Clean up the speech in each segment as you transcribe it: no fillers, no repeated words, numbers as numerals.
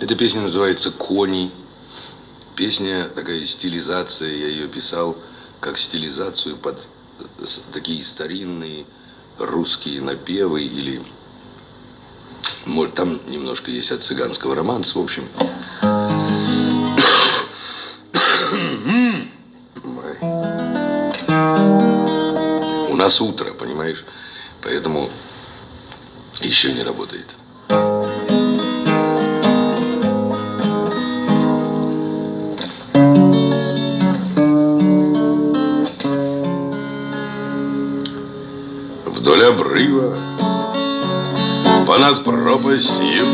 Эта песня называется «Кони». Песня такая стилизация, я ее писал как стилизацию под такие старинные русские напевы или, может, там немножко есть от цыганского романса, в общем. У нас утро, понимаешь, поэтому еще не работает. Вдоль обрыва, понад пропастью,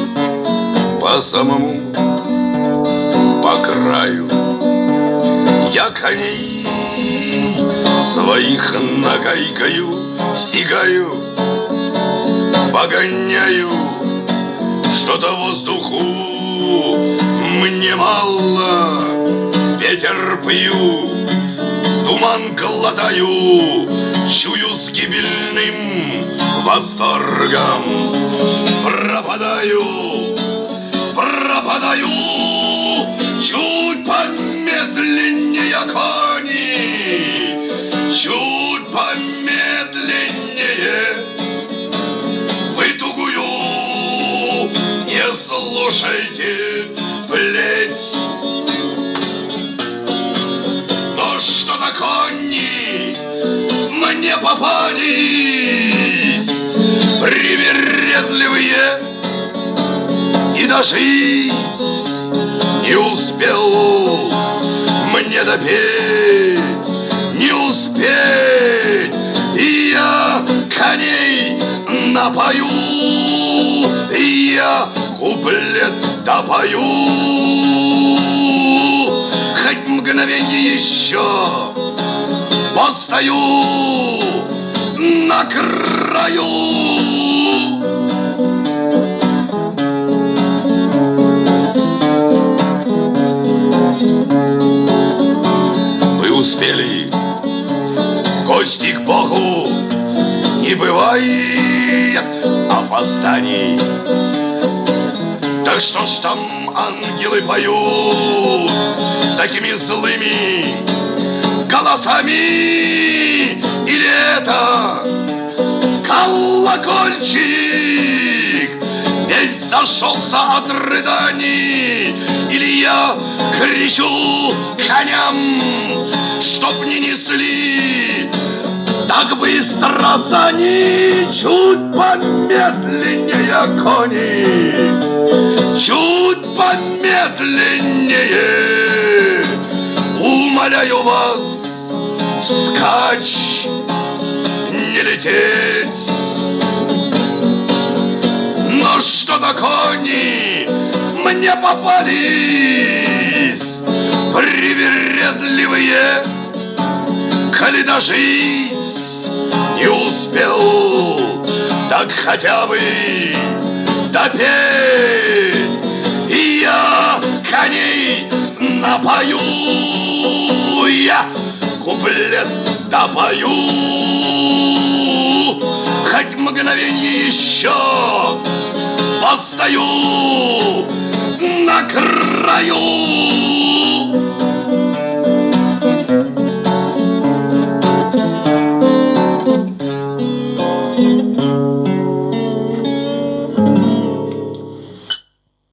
по самому, по краю, я коней своих нагайкою стигаю, погоняю, что-то воздуху мне мало, ветер пью, туман глотаю, чую с гибельным восторгом. Пропадаю, чуть помедленнее кони, чуть помедленнее. Вы тугую не слушайте плеть. Но что-то кони мне попались привередливые, и дожить не успел мне допеть, не успеть, и я коней напою, и я куплет допою. Хоть мгновенье еще постою на краю. Вы успели в гости к Богу, не бывает опозданий. Так что ж там ангелы поют такими злыми голосами? Или это колокольчик весь зашелся от рыданий? Или я кричу коням, чтоб не несли так быстро сани? Чуть помедленнее кони, чуть помедленнее. Умоляю вас, вскачь, не лететь. Но что-то кони мне попались привередливые, коли дожить не успел, так хотя бы допеть, и я коней напою, я куплет допою. Хоть мгновенье еще постою